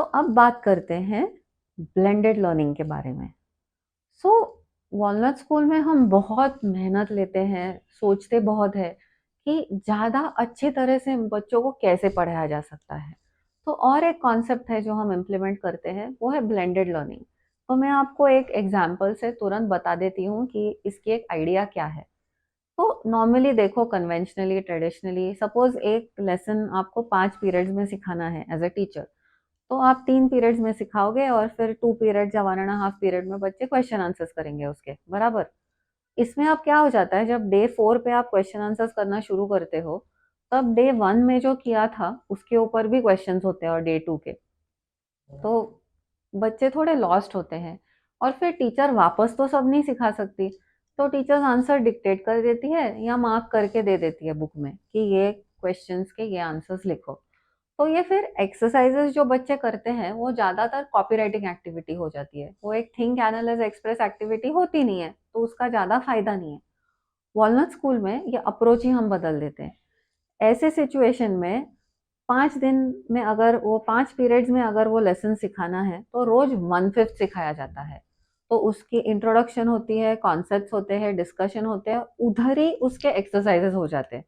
अब बात करते हैं ब्लेंडेड लर्निंग के बारे में। सो वॉलनट स्कूल में हम बहुत मेहनत लेते हैं, सोचते बहुत है कि ज़्यादा अच्छी तरह से बच्चों को कैसे पढ़ाया जा सकता है। तो और एक कॉन्सेप्ट है जो हम इम्प्लीमेंट करते हैं, वो है ब्लेंडेड लर्निंग। तो मैं आपको एक एग्जांपल से तुरंत बता देती हूँ कि इसकी एक आइडिया क्या है। तो नॉर्मली देखो, कन्वेंशनली ट्रेडिशनली सपोज एक लेसन आपको 5 पीरियड्स में सिखाना है एज अ टीचर। तो आप 3 पीरियड्स में सिखाओगे और फिर 2 पीरियड या 1.5 पीरियड में बच्चे क्वेश्चन आंसर्स करेंगे उसके बराबर। इसमें अब क्या हो जाता है, जब डे 4 पे आप क्वेश्चन आंसर्स करना शुरू करते हो, तब डे 1 में जो किया था उसके ऊपर भी क्वेश्चंस होते हैं और डे 2 के। तो बच्चे थोड़े लॉस्ट होते हैं और फिर टीचर वापस तो सब नहीं सिखा सकती। तो टीचर्स आंसर डिक्टेट कर देती है या मार्क करके दे देती है बुक में कि ये क्वेश्चंस के ये आंसर्स लिखो। तो ये फिर एक्सरसाइजेस जो बच्चे करते हैं वो ज़्यादातर कॉपीराइटिंग एक्टिविटी हो जाती है, वो एक थिंक एनालाइज एक्सप्रेस एक्टिविटी होती नहीं है, तो उसका ज़्यादा फायदा नहीं है। वॉलनट स्कूल में ये अप्रोच ही हम बदल देते हैं। ऐसे सिचुएशन में 5 दिन में अगर वो 5 पीरियड्स में अगर वो लेसन सिखाना है तो रोज 1/5 सिखाया जाता है। तो उसकी इंट्रोडक्शन होती है, कॉन्सेप्ट्स होते हैं, डिस्कशन होते हैं, उधर ही उसके एक्सरसाइजेस हो जाते हैं।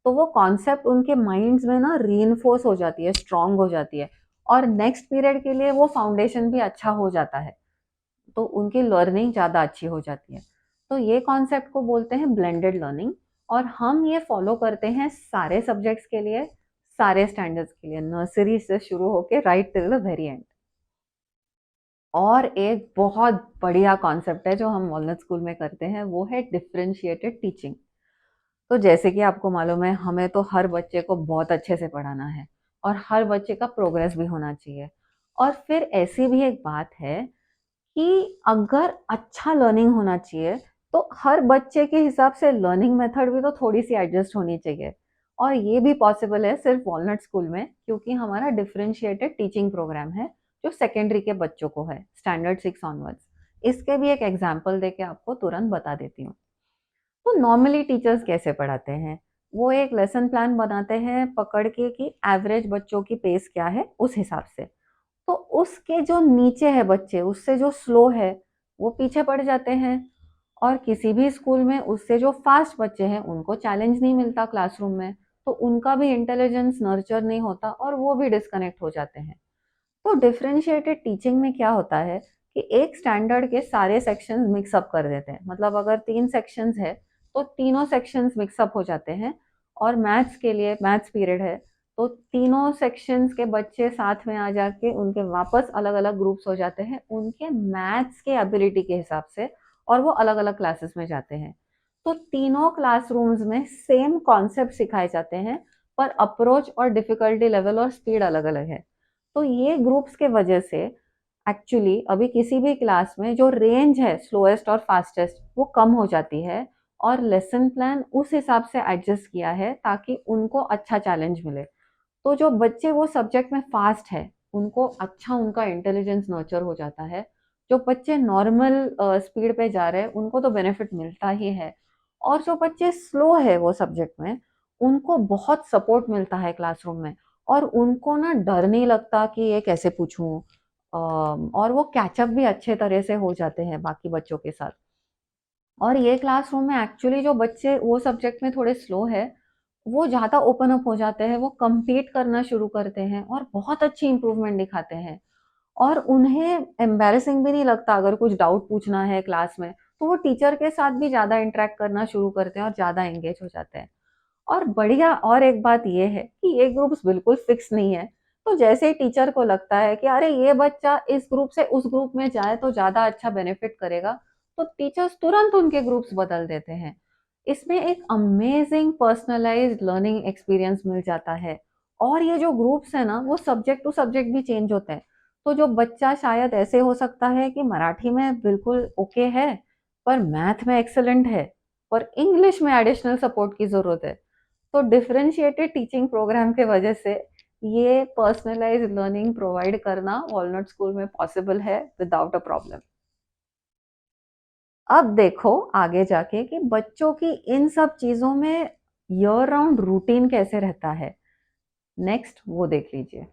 तो वो कॉन्सेप्ट उनके माइंड्स में ना रीइंफोर्स हो जाती है, स्ट्रांग हो जाती है, और नेक्स्ट पीरियड के लिए वो फाउंडेशन भी अच्छा हो जाता है। तो उनकी लर्निंग ज़्यादा अच्छी हो जाती है। तो ये कॉन्सेप्ट को बोलते हैं ब्लेंडेड लर्निंग, और हम ये फॉलो करते हैं सारे सब्जेक्ट्स के लिए, सारे स्टैंडर्ड्स के लिए, नर्सरी से शुरू होके right till the very and. और एक बहुत बढ़िया कॉन्सेप्ट है जो हम वॉलनट स्कूल में करते हैं, वो है डिफरेंशिएटेड टीचिंग। तो जैसे कि आपको मालूम है, हमें तो हर बच्चे को बहुत अच्छे से पढ़ाना है और हर बच्चे का प्रोग्रेस भी होना चाहिए। और फिर ऐसी भी एक बात है कि अगर अच्छा लर्निंग होना चाहिए तो हर बच्चे के हिसाब से लर्निंग मेथड भी तो थोड़ी सी एडजस्ट होनी चाहिए। और ये भी पॉसिबल है सिर्फ वॉलनट स्कूल में, क्योंकि हमारा डिफरेंशिएटेड टीचिंग प्रोग्राम है जो सेकेंडरी के बच्चों को है, स्टैंडर्ड 6 ऑनवर्ड्स। इसके भी एक एग्जाम्पल देके आपको तुरंत बता देती हूँ। तो नॉर्मली टीचर्स कैसे पढ़ाते हैं, वो एक लेसन प्लान बनाते हैं पकड़ के कि एवरेज बच्चों की पेस क्या है उस हिसाब से। तो उसके जो नीचे है बच्चे, उससे जो स्लो है वो पीछे पड़ जाते हैं। और किसी भी स्कूल में उससे जो फास्ट बच्चे हैं उनको चैलेंज नहीं मिलता क्लासरूम में, तो उनका भी इंटेलिजेंस नर्चर नहीं होता और वो भी डिस्कनेक्ट हो जाते हैं। तो डिफरेंशिएटेड टीचिंग में क्या होता है कि एक स्टैंडर्ड के सारे सेक्शंस मिक्सअप कर देते हैं, मतलब अगर 3 सेक्शंस है तो तीनों सेक्शंस मिक्सअप हो जाते हैं। और मैथ्स के लिए मैथ्स पीरियड है तो तीनों सेक्शंस के बच्चे साथ में आ जाके उनके वापस अलग अलग ग्रुप्स हो जाते हैं उनके मैथ्स के एबिलिटी के हिसाब से, और वो अलग अलग क्लासेस में जाते हैं। तो तीनों क्लासरूम्स में सेम कॉन्सेप्ट सिखाए जाते हैं, पर अप्रोच और डिफिकल्टी लेवल और स्पीड अलग अलग है। तो ये ग्रुप्स के वजह से एक्चुअली अभी किसी भी क्लास में जो रेंज है स्लोएस्ट और फास्टेस्ट वो कम हो जाती है, और लेसन प्लान उस हिसाब से एडजस्ट किया है ताकि उनको अच्छा चैलेंज मिले। तो जो बच्चे वो सब्जेक्ट में फास्ट है उनको अच्छा उनका इंटेलिजेंस नर्चर हो जाता है। जो बच्चे नॉर्मल स्पीड पे जा रहे हैं उनको तो बेनिफिट मिलता ही है, और जो बच्चे स्लो है वो सब्जेक्ट में उनको बहुत सपोर्ट मिलता है क्लासरूम में। और उनको ना डर नहीं लगता कि ये कैसे पूछूं, और वो कैचअप भी अच्छे तरह से हो जाते हैं बाकी बच्चों के साथ। और ये क्लासरूम में एक्चुअली जो बच्चे वो सब्जेक्ट में थोड़े स्लो है वो ज़्यादा ओपन अप हो जाते हैं, वो compete करना शुरू करते हैं और बहुत अच्छी इंप्रूवमेंट दिखाते हैं। और उन्हें एम्बैरेसिंग भी नहीं लगता अगर कुछ डाउट पूछना है क्लास में, तो वो टीचर के साथ भी ज़्यादा इंटरेक्ट करना शुरू करते हैं और ज़्यादा एंगेज हो जाते हैं। और बढ़िया और एक बात ये है कि ये ग्रुप्स बिल्कुल फिक्स नहीं है। तो जैसे ही टीचर को लगता है कि अरे ये बच्चा इस ग्रुप से उस ग्रुप में जाए तो ज़्यादा अच्छा बेनिफिट करेगा, तो टीचर्स तुरंत उनके ग्रुप्स बदल देते हैं। इसमें एक अमेजिंग पर्सनलाइज्ड लर्निंग एक्सपीरियंस मिल जाता है। और ये जो ग्रुप्स है ना वो सब्जेक्ट टू सब्जेक्ट भी चेंज होते हैं। तो जो बच्चा शायद ऐसे हो सकता है कि मराठी में बिल्कुल ओके है पर मैथ में एक्सेलेंट है, पर इंग्लिश में एडिशनल सपोर्ट की ज़रूरत है। तो डिफरेंशिएटेड टीचिंग प्रोग्राम के वजह से ये पर्सनलाइज्ड लर्निंग प्रोवाइड करना वॉलनट स्कूल में पॉसिबल है विदाउट अ प्रॉब्लम। अब देखो आगे जाके कि बच्चों की इन सब चीजों में ईयर राउंड रूटीन कैसे रहता है। नेक्स्ट वो देख लीजिए।